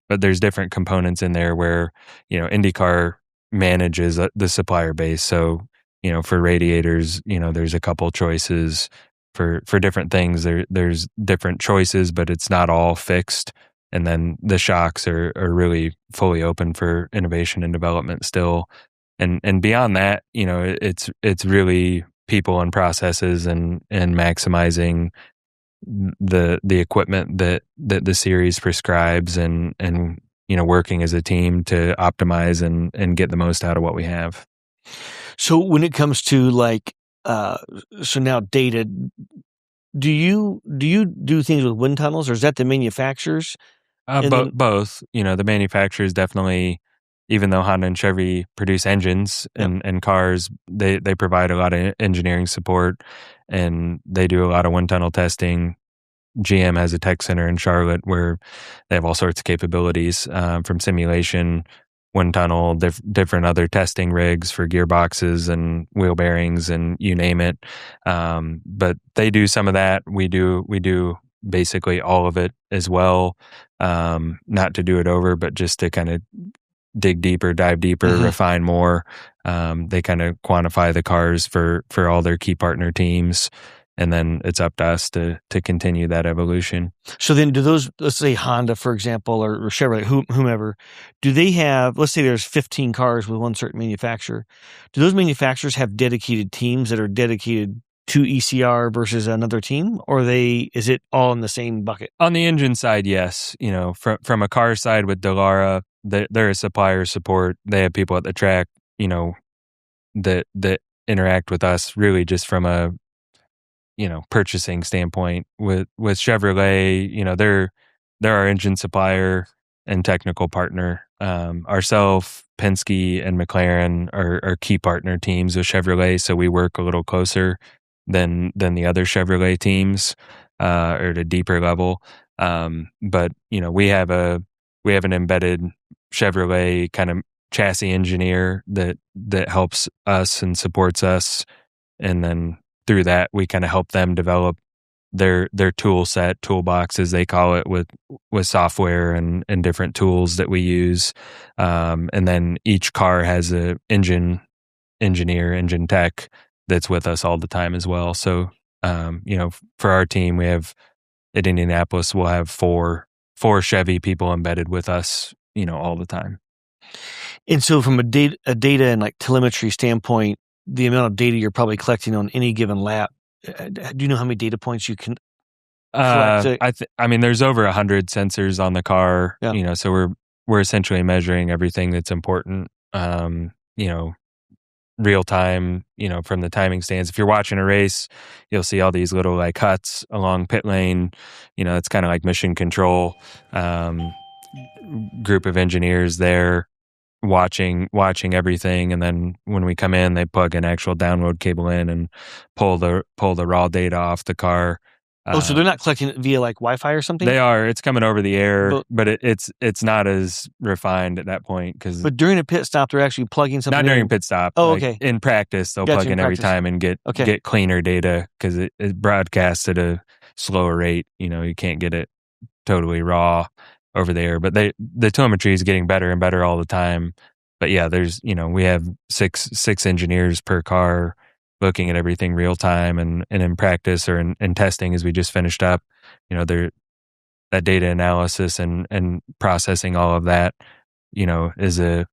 Speaker 1: but there's different components in there where, IndyCar manages the supplier base. So, for radiators, there's a couple choices for different things. There's different choices, but it's not all fixed. And then the shocks are really fully open for innovation and development still. And beyond that, it's really people and processes and maximizing the equipment that the series prescribes and working as a team to optimize and get the most out of what we have.
Speaker 2: So when it comes to so now data, do you do things with wind tunnels, or is that the manufacturers?
Speaker 1: Both. The manufacturers definitely, even though Honda and Chevy produce engines and cars, they provide a lot of engineering support, and they do a lot of wind tunnel testing. GM has a tech center in Charlotte where they have all sorts of capabilities, from simulation, wind tunnel, different other testing rigs for gearboxes and wheel bearings and you name it. But they do some of that. We do basically all of it as well. Not to do it over, but just to kind of dig deeper, dive deeper, refine more. They kind of quantify the cars for all their key partner teams. And then it's up to us to continue that evolution.
Speaker 2: So then do those, let's say Honda, for example, or Chevrolet, whomever, do they have, let's say there's 15 cars with one certain manufacturer. Do those manufacturers have dedicated teams that are dedicated to ECR versus another team? Or is it all in the same bucket?
Speaker 1: On the engine side, yes. From a car side with Dallara, they're a supplier support. They have people at the track, that interact with us really just from a purchasing standpoint. With Chevrolet, they're our engine supplier and technical partner. Ourselves, Penske, and McLaren are key partner teams with Chevrolet, so we work a little closer than the other Chevrolet teams, or at a deeper level. But we have an embedded Chevrolet kind of chassis engineer that helps us and supports us, and then through that, we kind of help them develop their toolbox, as they call it, with software and different tools that we use. And then each car has a engine engineer, engine tech that's with us all the time as well. So, for our team, we have at Indianapolis, we'll have four Chevy people embedded with us, all the time.
Speaker 2: And so from a data and telemetry standpoint, the amount of data you're probably collecting on any given lap, do you know how many data points you can collect?
Speaker 1: There's over 100 sensors on the car, so we're essentially measuring everything that's important, real time, from the timing stands. If you're watching a race, you'll see all these little huts along pit lane. It's kind of like mission control, group of engineers there watching everything, and then when we come in, they plug an actual download cable in and pull the raw data off the car.
Speaker 2: So they're not collecting it via Wi-Fi or something?
Speaker 1: They are. It's coming over the air, but it's not as refined at that point.
Speaker 2: But during a pit stop, they're actually plugging something in?
Speaker 1: Not during pit stop.
Speaker 2: Oh, okay.
Speaker 1: In practice, they'll plug in every time and get cleaner data, because it broadcasts at a slower rate. You can't get it totally raw over there. But the telemetry is getting better and better all the time. But yeah, there's we have six engineers per car looking at everything real time, and in practice or in testing, as we just finished up, that data analysis and processing all of that, is a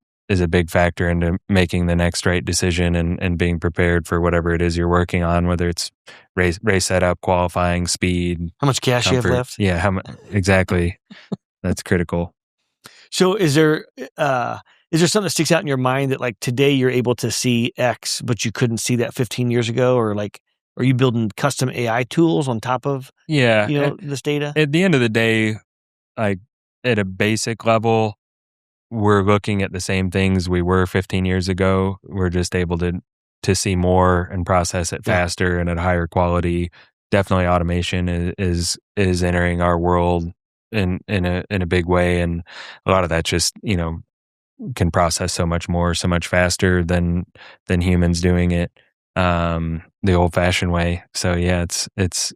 Speaker 1: big factor into making the next right decision and being prepared for whatever it is you're working on, whether it's race setup, qualifying, speed,
Speaker 2: how much gas you have left.
Speaker 1: Yeah, exactly. That's critical.
Speaker 2: So is there Is there something that sticks out in your mind that like today you're able to see X, but you couldn't see that 15 years ago? Or like, are you building custom AI tools on top of, this data?
Speaker 1: At the end of the day, like at a basic level, we're looking at the same things we were 15 years ago. We're just able to see more and process it faster and at a higher quality. Definitely automation is entering our world in a big way, and a lot of that just can process so much more, so much faster than humans doing it the old-fashioned way. So yeah, it's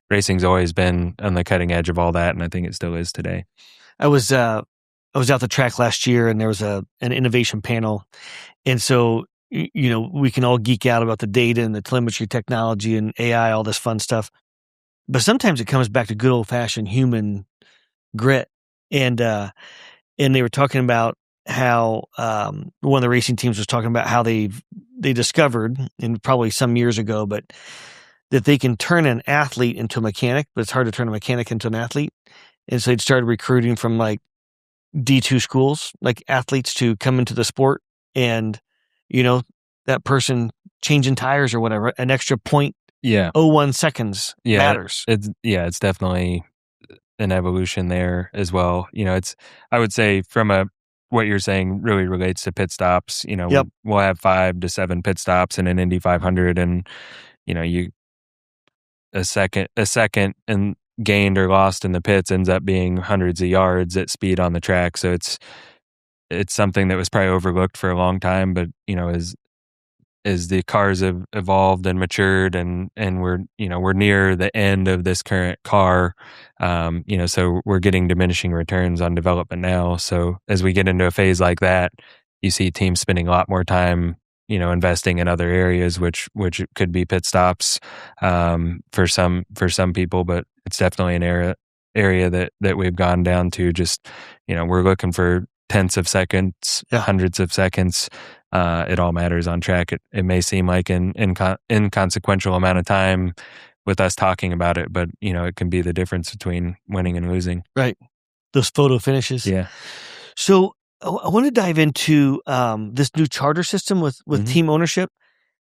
Speaker 1: racing's always been on the cutting edge of all that, and I think it still is today.
Speaker 2: I was out the track last year, and there was an innovation panel, and so we can all geek out about the data and the telemetry technology and AI, all this fun stuff, but sometimes it comes back to good old-fashioned human grit, and they were talking about how one of the racing teams was talking about how they discovered, and probably some years ago, but that they can turn an athlete into a mechanic, but it's hard to turn a mechanic into an athlete. And so they'd started recruiting from like D2 schools, like athletes to come into the sport, and that person changing tires or whatever, an extra 0.01 seconds matters.
Speaker 1: It's definitely an evolution there as well. I would say from what you're saying really relates to pit stops. We'll have 5 to 7 pit stops in an Indy 500, and a second and gained or lost in the pits ends up being hundreds of yards at speed on the track. So it's something that was probably overlooked for a long time, but as the cars have evolved and matured, and we're near the end of this current car, so we're getting diminishing returns on development now. So as we get into a phase like that, you see teams spending a lot more time investing in other areas, which could be pit stops for some people, but it's definitely an area that we've gone down to. Just we're looking for tenths of seconds, hundreds of seconds. It all matters on track. It may seem like an inconsequential amount of time with us talking about it, but it can be the difference between winning and losing.
Speaker 2: Right, those photo finishes.
Speaker 1: Yeah.
Speaker 2: So I want to dive into this new charter system with team ownership,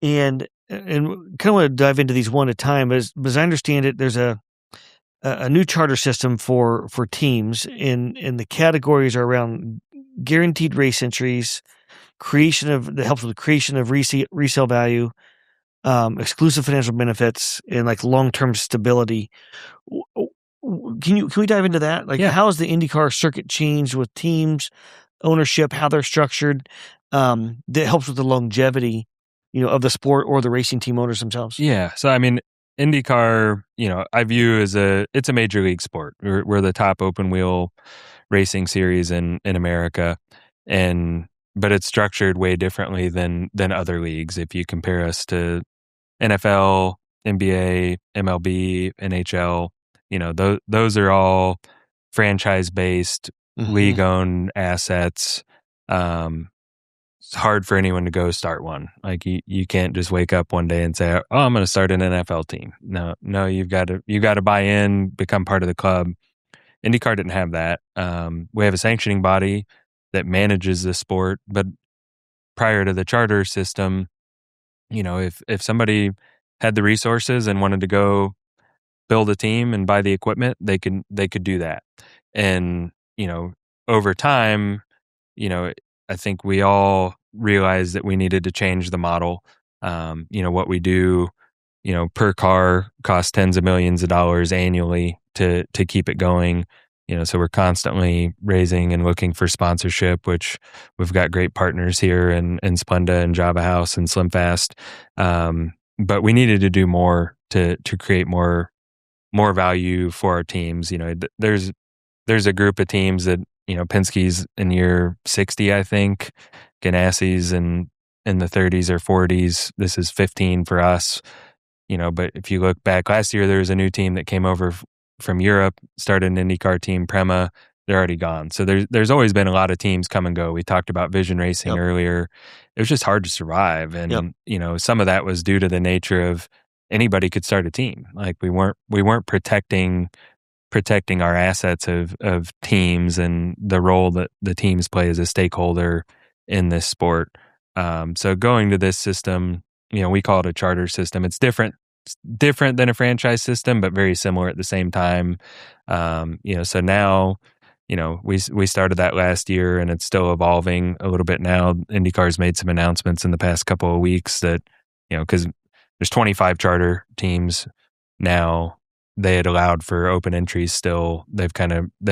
Speaker 2: and kind of want to dive into these one at a time. As I understand it, there's a new charter system for teams, and the categories are around guaranteed race entries, that helps with the creation of resale value, exclusive financial benefits, and like long-term stability. Can we dive into that? Like, how has the IndyCar circuit changed with teams ownership, how they're structured, that helps with the longevity, of the sport or the racing team owners themselves?
Speaker 1: Yeah. So, I mean, IndyCar, I view it's a major league sport. We're the top open wheel racing series in America, but it's structured way differently than other leagues. If you compare us to NFL, NBA, MLB, NHL, those are all franchise-based, league-owned assets. It's hard for anyone to go start one. Like you can't just wake up one day and say, "Oh, I'm going to start an NFL team." No, you've got to buy in, become part of the club. IndyCar didn't have that. We have a sanctioning body that manages the sport, but prior to the charter system, if somebody had the resources and wanted to go build a team and buy the equipment, they could do that. And over time, I think we all realized that we needed to change the model. What we do, per car costs tens of millions of dollars annually to keep it going. So we're constantly raising and looking for sponsorship, which we've got great partners here in Splenda and Java House and SlimFast. But we needed to do more to create more value for our teams. There's a group of teams that, Penske's in year 60, I think. Ganassi's in the 30s or 40s. This is 15 for us. But if you look back last year, there was a new team that came over from Europe, started an IndyCar team, Prema. They're already gone. So there's always been a lot of teams come and go. We talked about Vision Racing earlier. It was just hard to survive. And, some of that was due to the nature of anybody could start a team. Like we weren't protecting protecting our assets of teams and the role that the teams play as a stakeholder in this sport. So going to this system, we call it a charter system. It's different than a franchise system, but very similar at the same time. So now, we started that last year, and it's still evolving a little bit now. IndyCar's made some announcements in the past couple of weeks that, because there's 25 charter teams now. They had allowed for open entries still. They've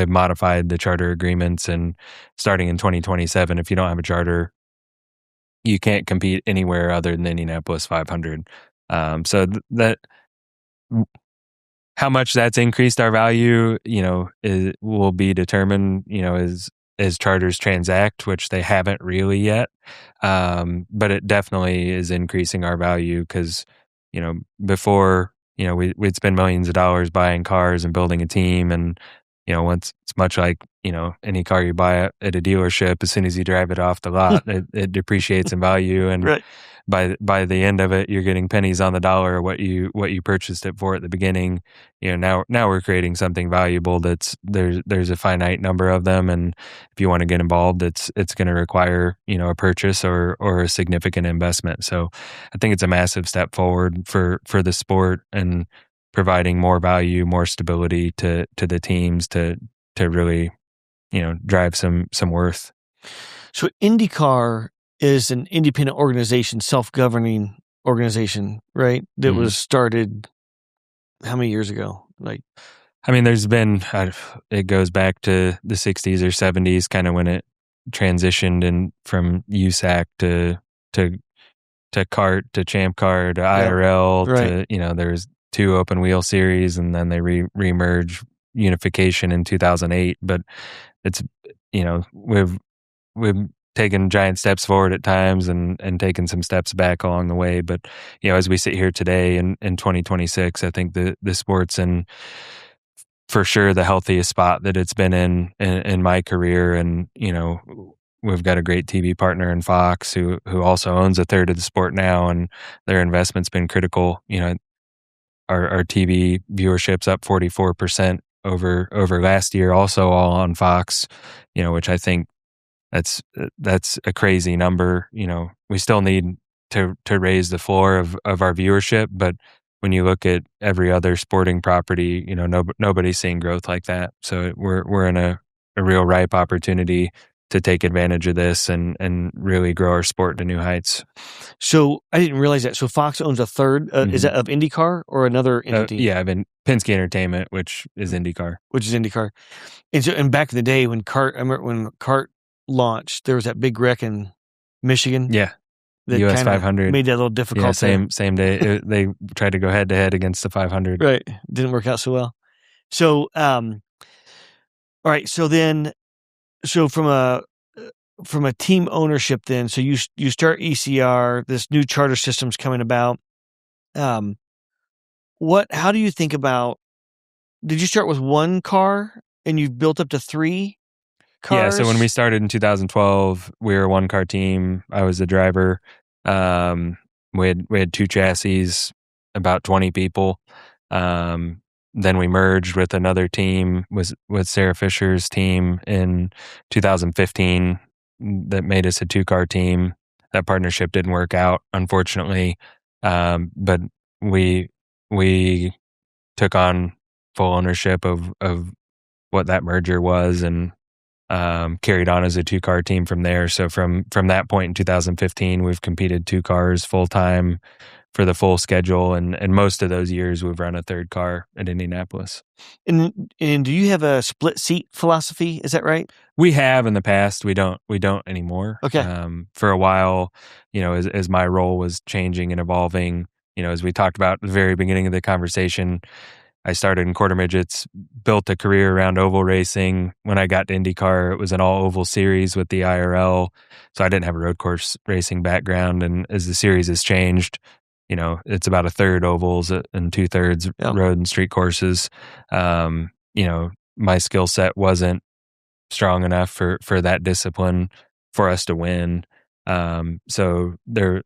Speaker 1: modified the charter agreements, and starting in 2027, if you don't have a charter, you can't compete anywhere other than the Indianapolis 500. So that how much that's increased our value, will be determined, as charters transact, which they haven't really yet. But it definitely is increasing our value because, before, we'd spend millions of dollars buying cars and building a team. And, once it's much like, any car you buy at a dealership, as soon as you drive it off the lot, it depreciates in value. And
Speaker 2: Right.
Speaker 1: by the end of it, you're getting pennies on the dollar what you purchased it for at the beginning. Now we're creating something valuable there's a finite number of them, and if you want to get involved, it's going to require a purchase or a significant investment. So I think it's a massive step forward for the sport and providing more value, more stability to the teams to really drive some worth.
Speaker 2: So IndyCar is an independent organization, self-governing organization, right? That was started how many years ago?
Speaker 1: There's been, it goes back to the 60s or 70s, kind of when it transitioned from USAC to CART to Champ Car to IRL
Speaker 2: right.
Speaker 1: to, there's 2 open wheel series, and then they remerge unification in 2008. But it's, we've taken giant steps forward at times and taken some steps back along the way. But, as we sit here today in 2026, I think the sport's in, for sure, the healthiest spot that it's been in my career. And, we've got a great TV partner in Fox who also owns a third of the sport now, and their investment's been critical. Our TV viewership's up 44% over last year, also all on Fox, which I think that's a crazy number. We still need to raise the floor of our viewership, but when you look at every other sporting property, nobody's seeing growth like that. So we're in a real ripe opportunity to take advantage of this and really grow our sport to new heights.
Speaker 2: So I didn't realize that. So Fox owns a third. Is that of IndyCar or another entity?
Speaker 1: Yeah, Penske Entertainment, which is IndyCar.
Speaker 2: And back in the day when I remember when CART launched, there was that big wreck in Michigan.
Speaker 1: Yeah.
Speaker 2: That
Speaker 1: US 500
Speaker 2: made that a little difficult.
Speaker 1: Yeah, same day. They tried to go head to head against the 500.
Speaker 2: Right. Didn't work out so well. So, all right. So from a team ownership, then, so you start ECR. This new charter system's coming about. How do you think about? Did you start with 1 car and you've built up to 3 cars?
Speaker 1: Yeah. So when we started in 2012, we were a 1-car team. I was the driver. We had 2 chassis, about 20 people. Then we merged with another team, with Sarah Fisher's team in 2015. That made us a 2-car team. That partnership didn't work out, unfortunately. But we took on full ownership of what that merger was, and carried on as a 2-car team from there. So from that point in 2015, we've competed 2 cars full time for the full schedule, and most of those years we've run a 3rd car at Indianapolis.
Speaker 2: And do you have a split seat philosophy? Is that right?
Speaker 1: We have in the past. We don't anymore.
Speaker 2: Okay.
Speaker 1: For a while, as my role was changing and evolving, as we talked about at the very beginning of the conversation, I started in quarter midgets, built a career around oval racing. When I got to IndyCar, it was an all oval series with the IRL. So I didn't have a road course racing background. And as the series has changed, it's about 1/3 ovals and 2/3 road and street courses. My skill set wasn't strong enough for that discipline for us to win. So there,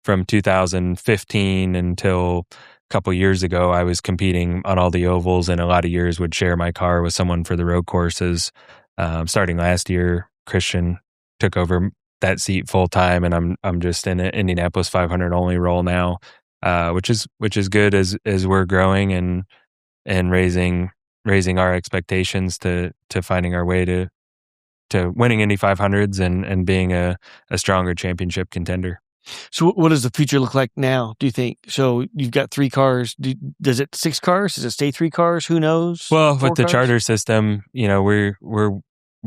Speaker 1: from 2015 until couple years ago, I was competing on all the ovals, and a lot of years would share my car with someone for the road courses. Starting last year, Christian took over that seat full time, and I'm just in an Indianapolis 500 only role now, which is good as we're growing and raising our expectations to finding our way to winning Indy 500s and being a stronger championship contender.
Speaker 2: So what does the future look like now, do you think? So you've got 3 cars. Does it 6 cars? Does it stay 3 cars? Who knows?
Speaker 1: Well,
Speaker 2: 4
Speaker 1: with the
Speaker 2: cars?
Speaker 1: charter system, we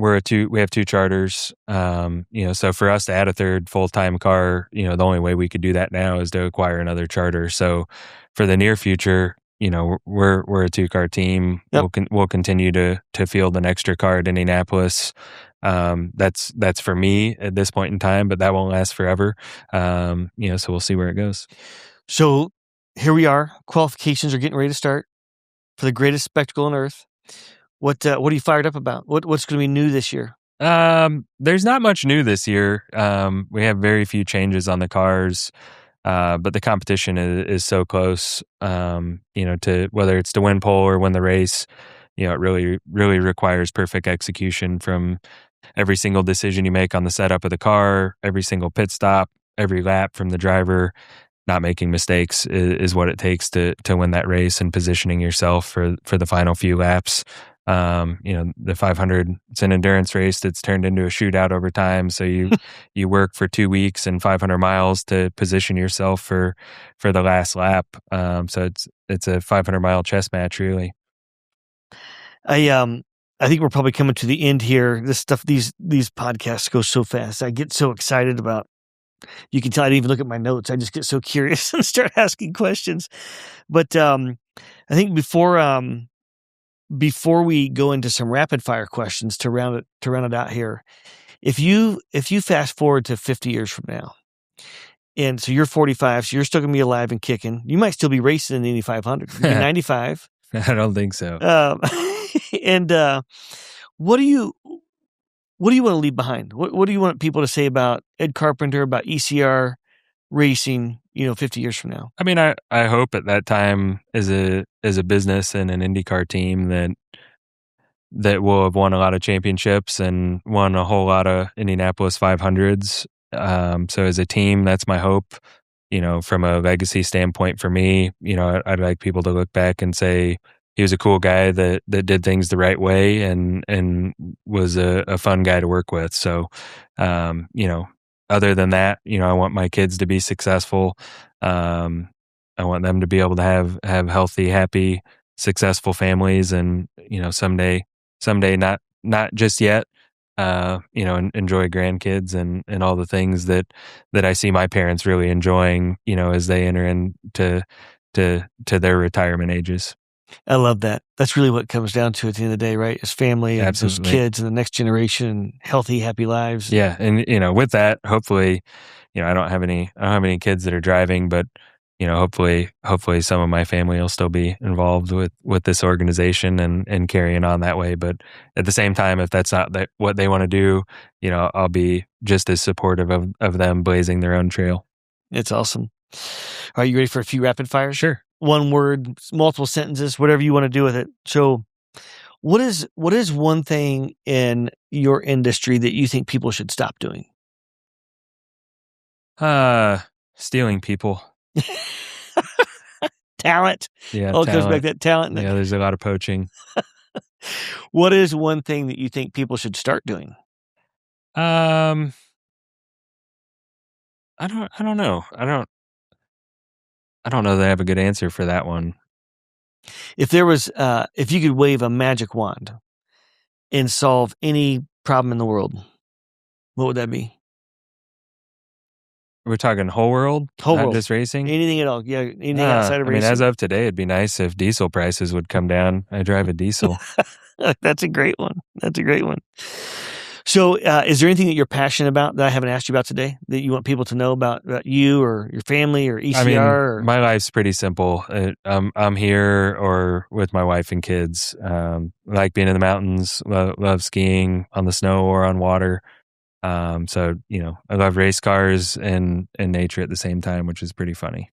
Speaker 1: have 2 charters. So for us to add a third full-time car, the only way we could do that now is to acquire another charter. So for the near future, we're a 2-car team.
Speaker 2: Yep.
Speaker 1: We'll continue to field an extra car at Indianapolis. That's for me at this point in time, but that won't last forever. So we'll see where it goes.
Speaker 2: So here we are. Qualifications are getting ready to start for the greatest spectacle on earth. What are you fired up about? What's going to be new this year?
Speaker 1: There's not much new this year. We have very few changes on the cars. But the competition is so close, to whether it's to win pole or win the race, it really, really requires perfect execution from every single decision you make on the setup of the car, every single pit stop, every lap from the driver. Not making mistakes is what it takes to win that race, and positioning yourself for the final few laps. The 500, it's an endurance race that's turned into a shootout over time. So you work for 2 weeks and 500 miles to position yourself for the last lap. So it's a 500-mile chess match, really.
Speaker 2: I think we're probably coming to the end here. This stuff, these podcasts go so fast. I get so excited about. You can tell I didn't even look at my notes. I just get so curious and start asking questions. But I think before we go into some rapid fire questions to round it out here, if you fast forward to 50 years from now, and so you're 45, so you're still gonna be alive and kicking. You might still be racing in the Indy 500. You'll be 95.
Speaker 1: I don't think so.
Speaker 2: And what do you want to leave behind? What do you want people to say about Ed Carpenter, about ECR racing, 50 years from now?
Speaker 1: I mean, I hope at that time as a business and an IndyCar team that will have won a lot of championships and won a whole lot of Indianapolis 500s. So as a team, that's my hope. From a legacy standpoint for me, I'd like people to look back and say he was a cool guy that did things the right way and was a fun guy to work with. So, other than that, I want my kids to be successful. I want them to be able to have healthy, happy, successful families, and someday, not just yet, enjoy grandkids and all the things that I see my parents really enjoying, as they enter into their retirement ages.
Speaker 2: I love that. That's really what it comes down to at the end of the day, right? Is family and those kids and the next generation, healthy, happy lives.
Speaker 1: Yeah, and with that, hopefully, I don't have any kids that are driving, but hopefully some of my family will still be involved with this organization and carrying on that way. But at the same time, if that's not what they want to do, I'll be just as supportive of them blazing their own trail.
Speaker 2: It's awesome. Are you ready for a few rapid fires?
Speaker 1: Sure.
Speaker 2: One word, multiple sentences, whatever you want to do with it. So what is one thing in your industry that you think people should stop doing?
Speaker 1: Stealing people.
Speaker 2: Talent.
Speaker 1: Yeah.
Speaker 2: All goes back to that talent.
Speaker 1: Yeah, there's a lot of poaching.
Speaker 2: What is one thing that you think people should start doing?
Speaker 1: I don't know. I don't know that I have a good answer for that one.
Speaker 2: If there was, if you could wave a magic wand and solve any problem in the world, what would that be?
Speaker 1: We're talking whole world, not just racing?
Speaker 2: Anything at all. Yeah, anything outside of racing.
Speaker 1: As of today, it'd be nice if diesel prices would come down. I drive a diesel.
Speaker 2: That's a great one. So is there anything that you're passionate about that I haven't asked you about today that you want people to know about you or your family or ECR?
Speaker 1: My life's pretty simple. I'm here or with my wife and kids. Like being in the mountains, love skiing on the snow or on water. So, I love race cars and nature at the same time, which is pretty funny.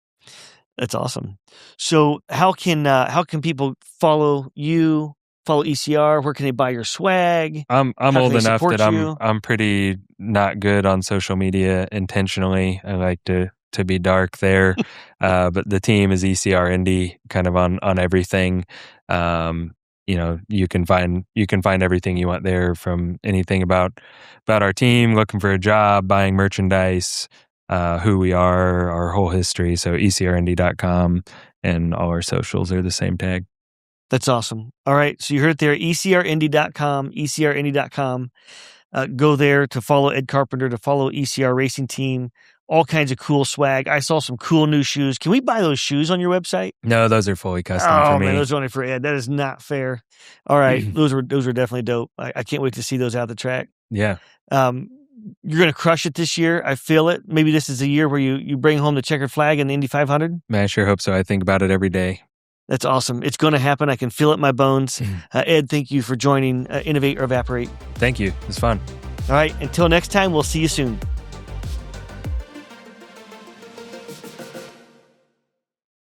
Speaker 2: That's awesome. So how can people follow you, follow ECR? Where can they buy your swag?
Speaker 1: I'm
Speaker 2: How can
Speaker 1: old
Speaker 2: they
Speaker 1: enough
Speaker 2: support
Speaker 1: that
Speaker 2: you?
Speaker 1: I'm pretty not good on social media intentionally. I like to be dark there. But the team is ECR Indy, kind of on everything. You can find everything you want there, from anything about our team, looking for a job, buying merchandise, who we are, our whole history. So ecrindy.com, and all our socials are the same tag.
Speaker 2: That's awesome. All right. So you heard it there, ecrindy.com, ecrindy.com. Go there to follow Ed Carpenter, to follow ECR Racing Team, all kinds of cool swag. I saw some cool new shoes. Can we buy those shoes on your website?
Speaker 1: No, those are fully custom for me.
Speaker 2: Man, those are only for Ed. That is not fair. All right. Those were definitely dope. I can't wait to see those out the track.
Speaker 1: Yeah.
Speaker 2: You're going to crush it this year. I feel it. Maybe this is the year where you bring home the checkered flag in the Indy 500.
Speaker 1: Man, I sure hope so. I think about it every day.
Speaker 2: That's awesome. It's going to happen. I can feel it in my bones. Ed, thank you for joining Innovate or Evaporate.
Speaker 1: Thank you. It was fun.
Speaker 2: All right. Until next time, we'll see you soon.